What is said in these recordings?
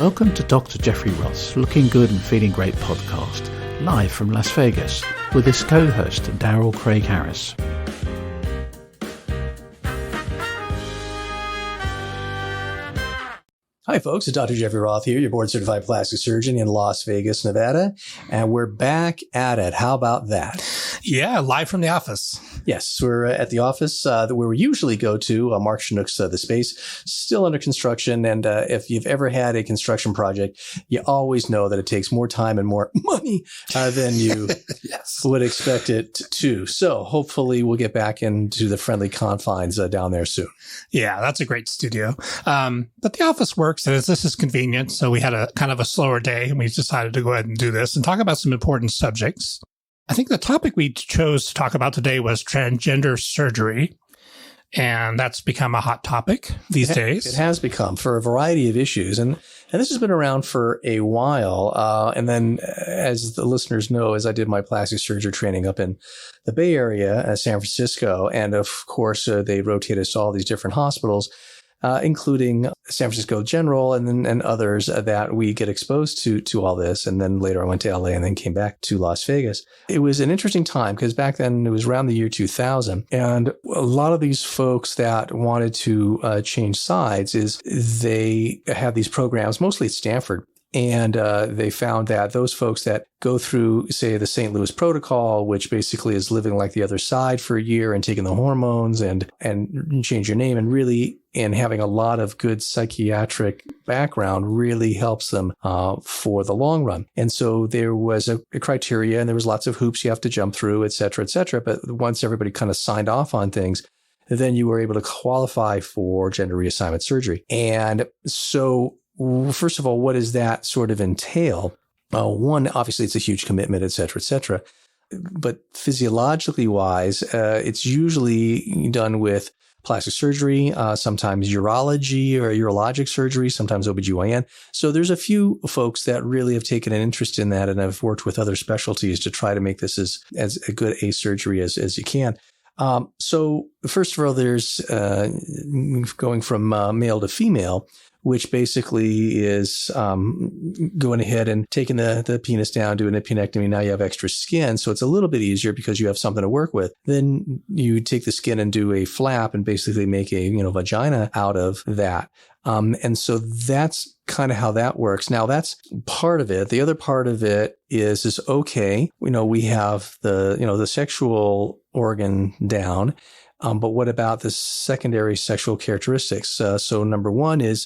Welcome to Dr. Jeffrey Roth's Looking Good and Feeling Great podcast, live from Las Vegas, with his co-host, Darrell Craig Harris. Hi, folks. It's Dr. Jeffrey Roth here, your board-certified plastic surgeon in Las Vegas, Nevada. And we're back at it. How about that? Yeah, live from the office. Yes, we're at the office where we usually go to, Mark Chinook's The Space, still under construction. And if you've ever had a construction project, you always know that it takes more time and more money than you would expect it to. So hopefully we'll get back into the friendly confines down there soon. Yeah, that's a great studio. But the office works, and this is convenient. So we had a kind of a slower day, and we decided to go ahead and do this and talk about some important subjects. I think the topic we chose to talk about today was transgender surgery, and that's become a hot topic these days. It has become, for a variety of issues, and this has been around for a while. And then, as the listeners know, as I did my plastic surgery training up in the Bay Area, San Francisco, and of course they rotated us to all these different hospitals, including San Francisco General and others that we get exposed to all this. And then later I went to LA and then came back to Las Vegas. It was an interesting time because back then it was around the year 2000. And a lot of these folks that wanted to change sides is they have these programs, mostly at Stanford. And they found that those folks that go through, say, the St. Louis protocol, which basically is living like the other side for a year and taking the hormones and change your name and having a lot of good psychiatric background really helps them for the long run. And so there was a criteria and there was lots of hoops you have to jump through, et cetera, et cetera. But once everybody kind of signed off on things, then you were able to qualify for gender reassignment surgery. And so first of all, what does that sort of entail? One, obviously, it's a huge commitment, et cetera, et cetera. But physiologically wise, it's usually done with plastic surgery, sometimes urology or urologic surgery, sometimes OBGYN. So there's a few folks that really have taken an interest in that and have worked with other specialties to try to make this as a good a surgery as you can. So first of all, there's going from male to female, which basically is going ahead and taking the penis down, doing a penectomy. Now you have extra skin, so it's a little bit easier because you have something to work with. Then you take the skin and do a flap and basically make a vagina out of that. And so that's kind of how that works. Now that's part of it. The other part of it is okay. We have the sexual organ down. But what about the secondary sexual characteristics? So number one is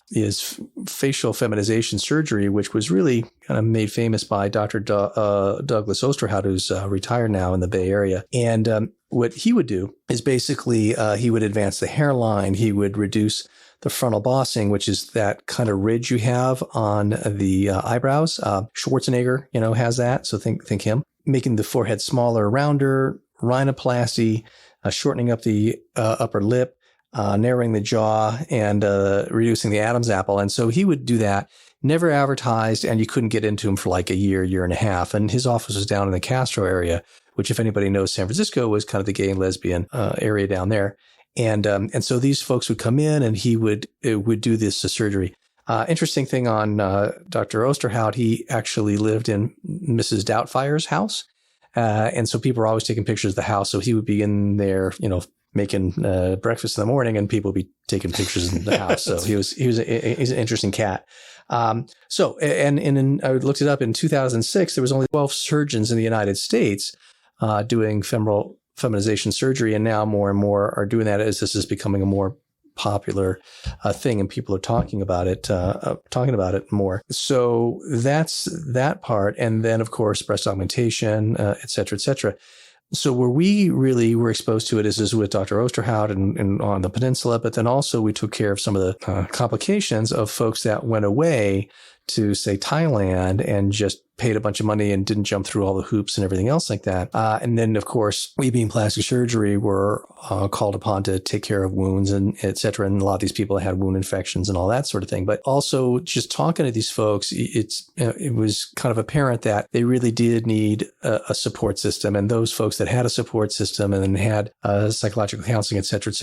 facial feminization surgery, which was really kind of made famous by Dr. Douglas Osterhout, who's retired now in the Bay Area. And what he would do is basically he would advance the hairline. He would reduce the frontal bossing, which is that kind of ridge you have on the eyebrows. Schwarzenegger, has that. So think him. Making the forehead smaller, rounder, rhinoplasty, shortening up the upper lip, narrowing the jaw, and reducing the Adam's apple. And so he would do that, never advertised, and you couldn't get into him for like a year and a half. And his office was down in the Castro area, which, if anybody knows San Francisco, was kind of the gay and lesbian area down there. And so these folks would come in and he would do this surgery. Interesting thing on Dr. Osterhout, he actually lived in Mrs. Doubtfire's house. And so people were always taking pictures of the house. So he would be in there, making breakfast in the morning, and people would be taking pictures in the house. So he's an interesting cat. So I looked it up in 2006. There was only 12 surgeons in the United States doing femoral feminization surgery, and now more and more are doing that as this is becoming a more popular thing, and people are talking about it more. So that's that part. And then, of course, breast augmentation, et cetera, et cetera. So where we really were exposed to it is with Dr. Osterhout and on the peninsula, but then also we took care of some of the complications of folks that went away to, say, Thailand and just paid a bunch of money and didn't jump through all the hoops and everything else like that. And then, of course, we being plastic surgery were called upon to take care of wounds and et cetera. And a lot of these people had wound infections and all that sort of thing. But also just talking to these folks, it was kind of apparent that they really did need a support system. And those folks that had a support system and then had psychological counseling, et cetera,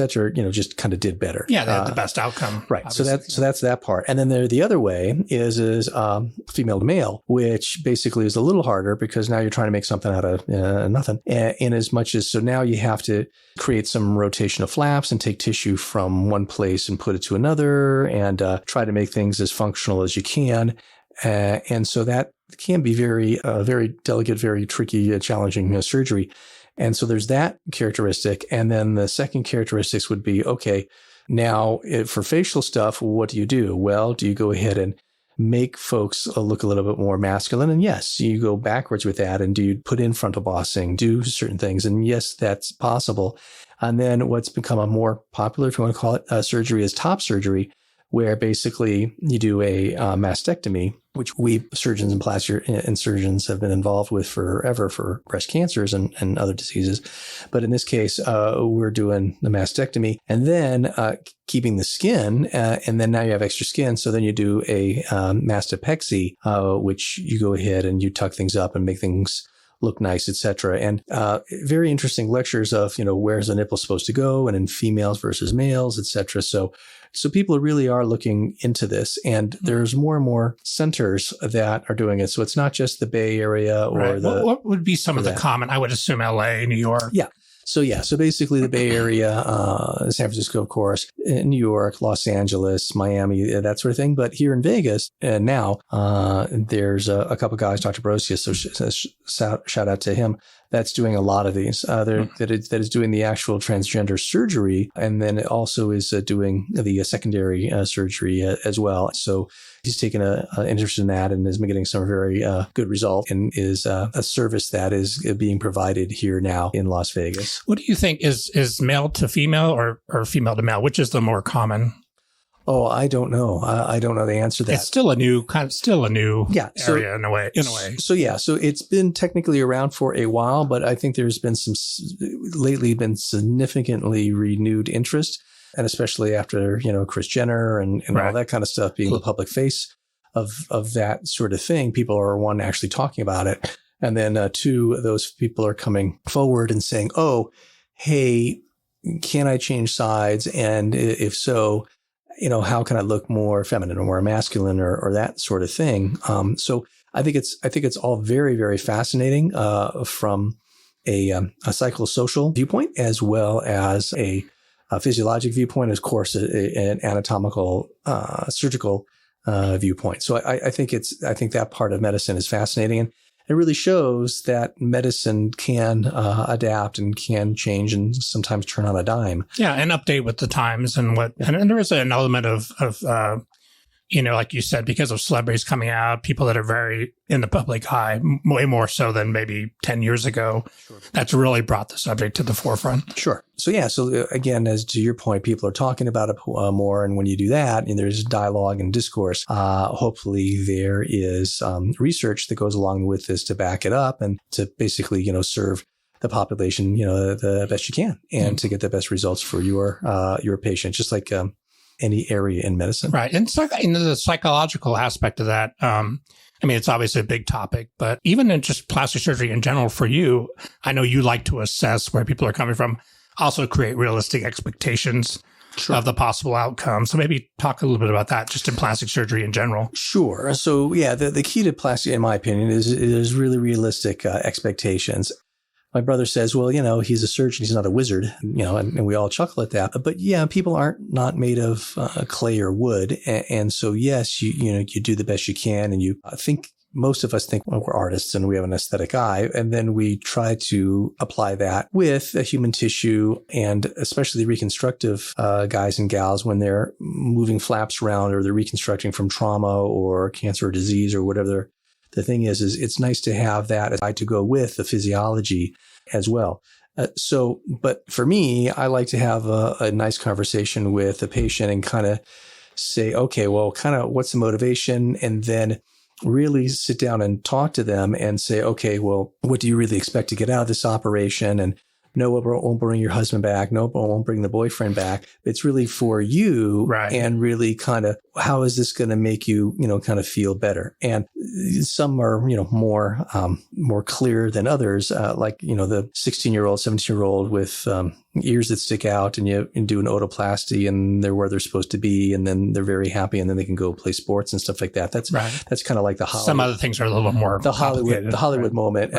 just kind of did better. Yeah, they had the best outcome. Right. Obviously. So that's that part. And then the other way is versus female to male, which basically is a little harder because now you're trying to make something out of nothing. In as much as, so now you have to create some rotation of flaps and take tissue from one place and put it to another and try to make things as functional as you can. And so that can be very delicate, very tricky, challenging surgery. And so there's that characteristic. And then the second characteristics would be, okay, now for facial stuff, what do? Well, do you go ahead and make folks look a little bit more masculine? And yes, you go backwards with that. And do you put in frontal bossing, do certain things? And yes, that's possible. And then what's become a more popular, if you want to call it, surgery is top surgery, where basically you do a mastectomy, which we surgeons and plastic surgeons have been involved with forever for breast cancers and other diseases. But in this case, we're doing the mastectomy and then keeping the skin. And then now you have extra skin. So then you do a mastopexy, which you go ahead and you tuck things up and make things look nice, etc. And very interesting lectures of, where's the nipple supposed to go and in females versus males, etc. So people really are looking into this, and there's more and more centers that are doing it. So it's not just the Bay Area or right. What would be some of the common, I would assume LA, New York. Yeah. So basically the Bay Area, San Francisco, of course, New York, Los Angeles, Miami, that sort of thing. But here in Vegas now, there's a couple guys, Dr. Brosius, so shout out to him, that's doing a lot of these. That is doing the actual transgender surgery, and then it also is doing the secondary surgery as well. So he's taken an interest in that and is getting some very good results, and is a service that is being provided here now in Las Vegas. What do you think is male to female or female to male? Which is the more common? Oh, I don't know. I don't know the answer to that. It's still a new area in a way. So it's been technically around for a while, but I think there's been lately significantly renewed interest, and especially after, Kris Jenner and right. all that kind of stuff being the public face of that sort of thing. People are, one, actually talking about it. And then two, those people are coming forward and saying, oh, hey, can I change sides? And if so, how can I look more feminine or more masculine or that sort of thing? So I think it's all very, very fascinating from a psychosocial viewpoint, as well as a physiologic viewpoint, of course, an anatomical, surgical viewpoint. So I think that part of medicine is fascinating, and it really shows that medicine can adapt and can change and sometimes turn on a dime. Yeah, and update with the times and what. Yeah. And there is an element of like you said, because of celebrities coming out, people that are very in the public eye, way more so than maybe 10 years ago. Sure. That's really brought the subject to the forefront. Sure. So again, as to your point, people are talking about it more. And when you do that, and there's dialogue and discourse, hopefully there is research that goes along with this to back it up and to basically, serve the population, the best you can, and to get the best results for your patient, just like any area in medicine. Right. And so, the psychological aspect of that, it's obviously a big topic, but even in just plastic surgery in general for you, I know you like to assess where people are coming from, also create realistic expectations sure. of the possible outcome. So maybe talk a little bit about that just in plastic surgery in general. Sure. So yeah, the key to plastic, in my opinion, is really realistic expectations. My brother says, well, he's a surgeon. He's not a wizard, and we all chuckle at that. But yeah, people not made of clay or wood. And so, yes, you do the best you can. And most of us think we're artists and we have an aesthetic eye. And then we try to apply that with a human tissue, and especially reconstructive guys and gals when they're moving flaps around or they're reconstructing from trauma or cancer or disease or whatever the thing is it's nice to have that to go with the physiology as well. But for me, I like to have a nice conversation with the patient and kind of say, okay, well, kind of what's the motivation? And then really sit down and talk to them and say, okay, well, what do you really expect to get out of this operation? And no, it won't bring your husband back. No, it won't bring the boyfriend back. It's really for you. Right. And really kind of, how is this going to make you, kind of feel better? And some are, more clear than others. Like, the 16-year-old, 17-year-old with, ears that stick out and you do an otoplasty and they're where they're supposed to be. And then they're very happy and then they can go play sports and stuff like that. That's kind of like the Hollywood. Some other things are a little more the Hollywood moment,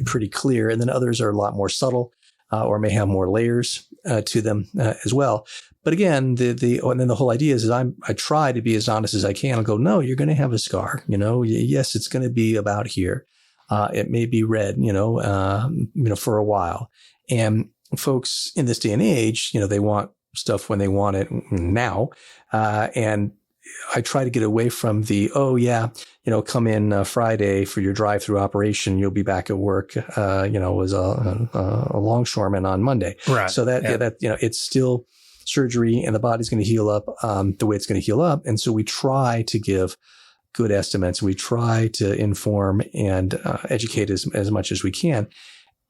pretty clear. And then others are a lot more subtle, or may have more layers, to them, as well. But again, and then the whole idea is I try to be as honest as I can. I'll go, no, you're going to have a scar. Yes, it's going to be about here. It may be red, for a while. And folks in this day and age, they want stuff when they want it now. And I try to get away from come in Friday for your drive-through operation. You'll be back at work, as a longshoreman on Monday. Right. So it's still surgery and the body's going to heal up the way it's going to heal up. And so we try to give good estimates. We try to inform and educate as much as we can.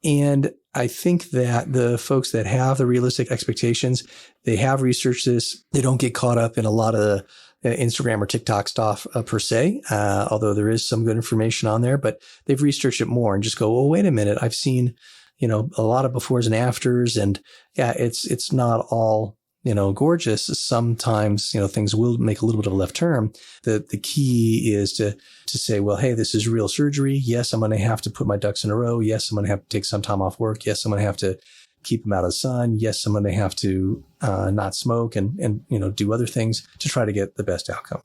And I think that the folks that have the realistic expectations, they have researched this. They don't get caught up in a lot of Instagram or TikTok stuff per se, although there is some good information on there, but they've researched it more and just go, well, wait a minute. I've seen, a lot of befores and afters, and it's not all, gorgeous. Sometimes, things will make a little bit of a left turn. The key is to say, well, hey, this is real surgery. Yes, I'm going to have to put my ducks in a row. Yes, I'm going to have to take some time off work. Yes, I'm going to have to keep them out of the sun. Yes, I'm going to have to not smoke and do other things to try to get the best outcome.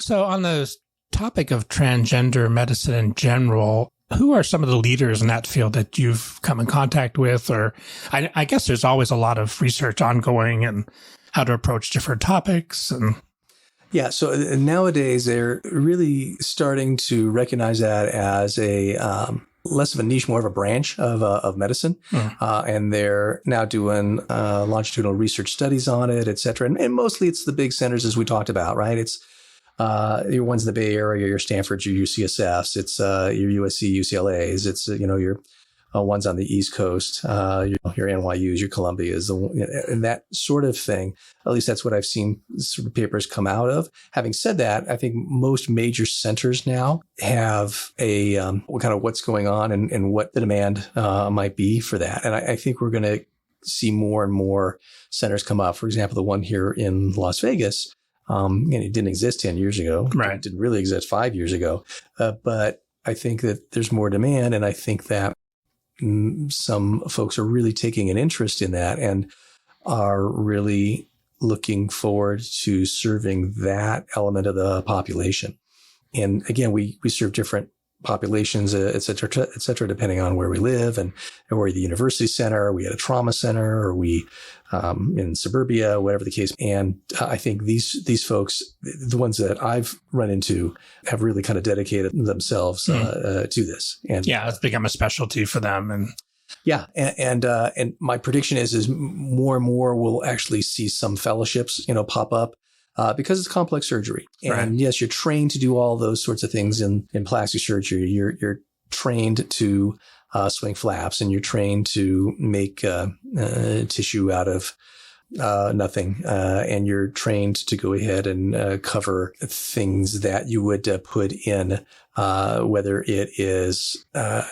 So on the topic of transgender medicine in general, who are some of the leaders in that field that you've come in contact with? Or I guess there's always a lot of research ongoing and how to approach different topics. And yeah, so nowadays they're really starting to recognize that as a less of a niche, more of a branch of medicine. And they're now doing longitudinal research studies on it, et cetera. And mostly it's the big centers, as we talked about, right? It's your ones in the Bay Area, your Stanfords, your UCSFs, it's your USC, UCLAs, it's your ones on the East Coast, your NYUs, your Columbias, and that sort of thing. At least that's what I've seen sort of papers come out of. Having said that, I think most major centers now have a kind of what's going on and what the demand might be for that. And I think we're going to see more and more centers come up. For example, the one here in Las Vegas. And it didn't exist 10 years ago. Right. It didn't really exist 5 years ago. But I think that there's more demand. And I think that some folks are really taking an interest in that and are really looking forward to serving that element of the population. And again, we serve different populations, et cetera, depending on where we live and we're at the university center, are we at a trauma center, or we in suburbia, whatever the case. And I think these folks, the ones that I've run into, have really kind of dedicated themselves to this. And it's become a specialty for them. And and my prediction is more and more we'll actually see some fellowships, pop up. Because it's complex surgery. And yes, you're trained to do all those sorts of things in plastic surgery. You're trained to swing flaps, and you're trained to make tissue out of nothing. And you're trained to go ahead and cover things that you would put in, whether it is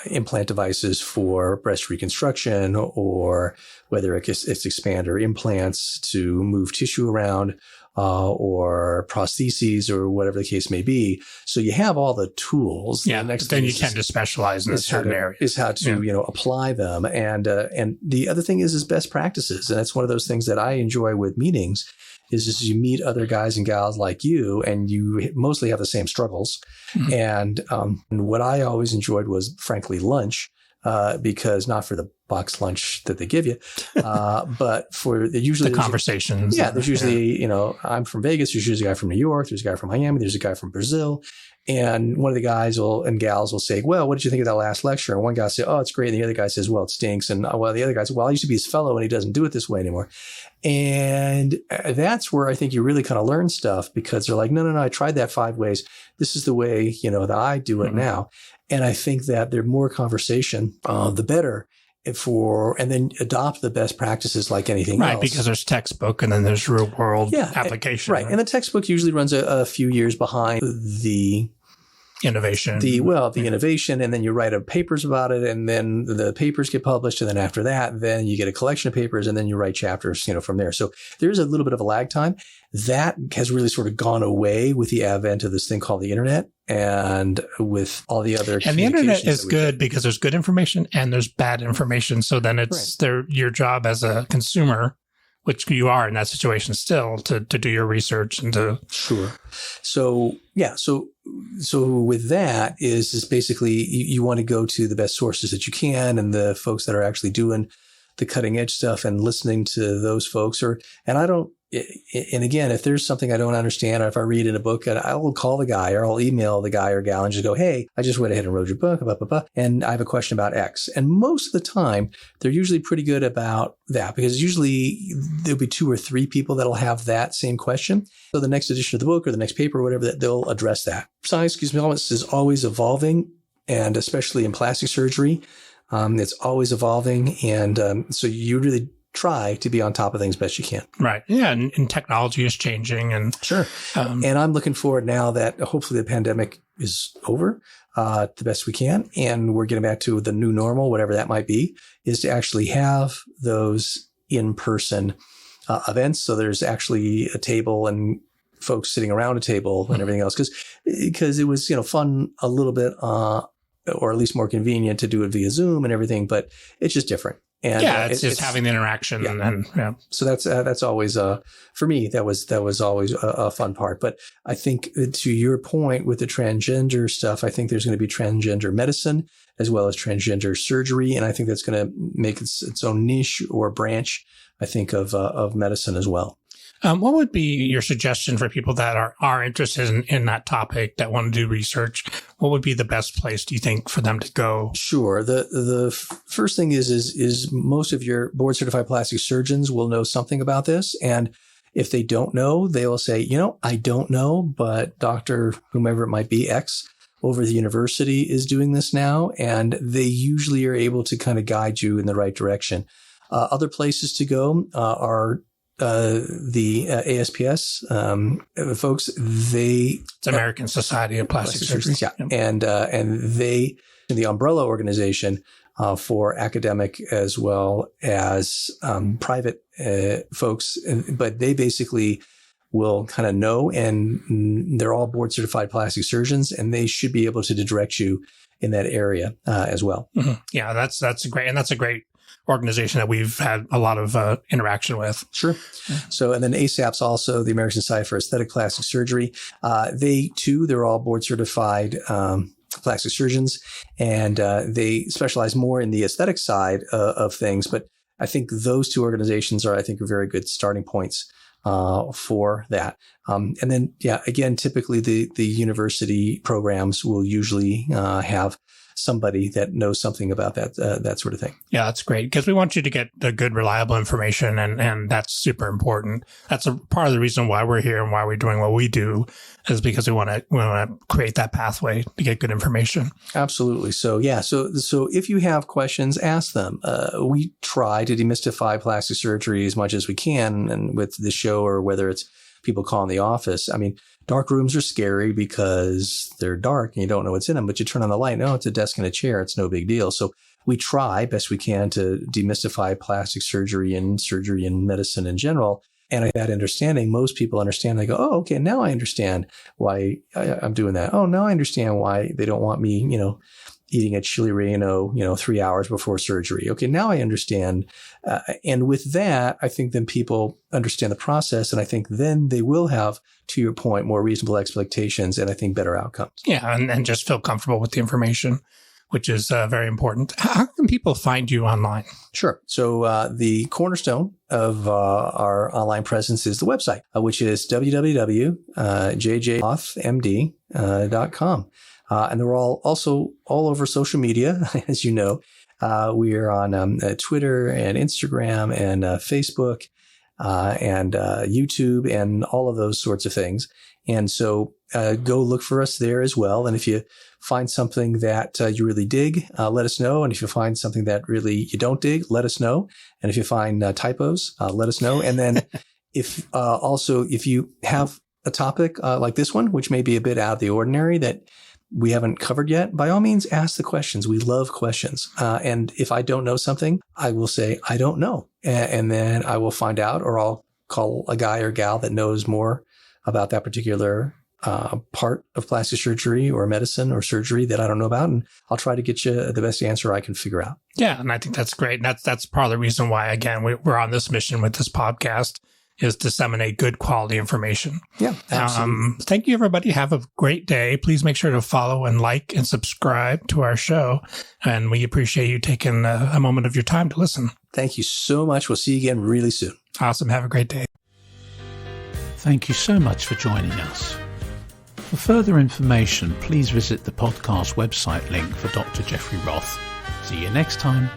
implant devices for breast reconstruction, or whether it's expander implants to move tissue around, or prostheses, or whatever the case may be. So you have all the tools. Yeah, but then you tend to specialize in a certain area. Is how to apply them. And the other thing is best practices. And that's one of those things that I enjoy with meetings is you meet other guys and gals like you, and you mostly have the same struggles. And what I always enjoyed was, frankly, lunch. Because not for the box lunch that they give you, but for usually the conversations. There's usually, I'm from Vegas. There's usually a guy from New York. There's a guy from Miami. There's a guy from Brazil. And one of the guys and gals will say, well, what did you think of that last lecture? And one guy will say, oh, it's great. And the other guy says, well, it stinks. And the other guy says, well, I used to be his fellow and he doesn't do it this way anymore. And that's where I think you really kind of learn stuff, because they're like, no, I tried that 5 ways. This is the way, that I do it now. And I think that the more conversation, the better and then adopt the best practices like anything else. Right, because there's textbook and then there's real world application. Right. And the textbook usually runs a few years behind the innovation. The innovation, and then you write up papers about it, and then the papers get published, and then after that, then you get a collection of papers, and then you write chapters, from there. So there's a little bit of a lag time. That has really sort of gone away with the advent of this thing called the internet, and with all the other. And the internet is good because there's good information and there's bad information. So then it's your job as a consumer, which you are in that situation still, to do your research and to. Sure. So, yeah. So with that is basically you want to go to the best sources that you can, and the folks that are actually doing the cutting edge stuff, and listening to those folks. And again, if there's something I don't understand, or if I read in a book, I will call the guy, or I'll email the guy or gal and just go, hey, I just went ahead and wrote your book, blah, blah, blah, and I have a question about X. And most of the time, they're usually pretty good about that, because usually there'll be 2 or 3 people that'll have that same question. So the next edition of the book or the next paper or whatever, that they'll address that. Science, is always evolving, and especially in plastic surgery, it's always evolving. And so you really try to be on top of things best you can. Right. Yeah. And technology is changing. And sure. And I'm looking forward now that hopefully the pandemic is over, the best we can, and we're getting back to the new normal, whatever that might be, is to actually have those in-person events. So there's actually a table and folks sitting around a table and everything else. Because it was, fun a little bit, or at least more convenient to do it via Zoom and everything, but it's just different. And it's just having the interaction. Yeah. And so that's always, for me, that was always a fun part. But I think to your point with the transgender stuff, I think there's going to be transgender medicine as well as transgender surgery. And I think that's going to make its own niche or branch, I think, of medicine as well. What would be your suggestion for people that are interested in that topic, that want to do research? What would be the best place, do you think, for them to go? Sure. The first thing is most of your board certified plastic surgeons will know something about this. And if they don't know, they will say, I don't know, but Dr. whomever it might be, X over the university is doing this now. And they usually are able to kind of guide you in the right direction. Other places to go are the ASPS folks. It's American Society of Plastic Surgery. Yeah. And they, the umbrella organization for academic as well as private folks, but they basically will kind of know, and they're all board certified plastic surgeons, and they should be able to direct you in that area as well. Mm-hmm. Yeah, that's a great organization that we've had a lot of interaction with. Sure. Yeah. So, and then ASAP's also the American Society for Aesthetic Plastic Surgery. They're all board certified plastic surgeons, and they specialize more in the aesthetic side of things. But I think those 2 organizations are very good starting points for that. And then, again, typically the university programs will usually have somebody that knows something about that sort of thing. Yeah, that's great, because we want you to get the good, reliable information, and that's super important. That's a part of the reason why we're here and why we're doing what we do, is because we want to create that pathway to get good information. Absolutely. So so if you have questions, ask them. We try to demystify plastic surgery as much as we can, and with the show, or whether it's people calling the office. I mean, dark rooms are scary because they're dark and you don't know what's in them, but you turn on the light. No, it's a desk and a chair. It's no big deal. So we try best we can to demystify plastic surgery and medicine in general. And that understanding, most people understand. They go, oh, okay, now I understand why I'm doing that. Oh, now I understand why they don't want me, eating a chili relleno, 3 hours before surgery. Okay, now I understand. And with that, I think then people understand the process. And I think then they will have, to your point, more reasonable expectations, and I think better outcomes. Yeah, and just feel comfortable with the information, which is very important. How can people find you online? Sure. So the cornerstone of our online presence is the website, which is www.jjrothmd.com. And they're also all over social media, as you know. We are on Twitter and Instagram and Facebook and YouTube and all of those sorts of things. And so go look for us there as well. And if you find something that you really dig, let us know. And if you find something that really you don't dig, let us know. And if you find typos, let us know. And then if you have a topic like this one, which may be a bit out of the ordinary, that we haven't covered yet, by all means, ask the questions. We love questions. And if I don't know something, I will say, I don't know. And then I will find out, or I'll call a guy or gal that knows more about that particular part of plastic surgery or medicine or surgery that I don't know about. And I'll try to get you the best answer I can figure out. Yeah. And I think that's great. And that's part of the reason why, again, we're on this mission with this podcast, is disseminate good quality information. Yeah, absolutely. Thank you, everybody. Have a great day. Please make sure to follow and like and subscribe to our show. And we appreciate you taking a moment of your time to listen. Thank you so much. We'll see you again really soon. Awesome. Have a great day. Thank you so much for joining us. For further information, please visit the podcast website link for Dr. Jeffrey Roth. See you next time.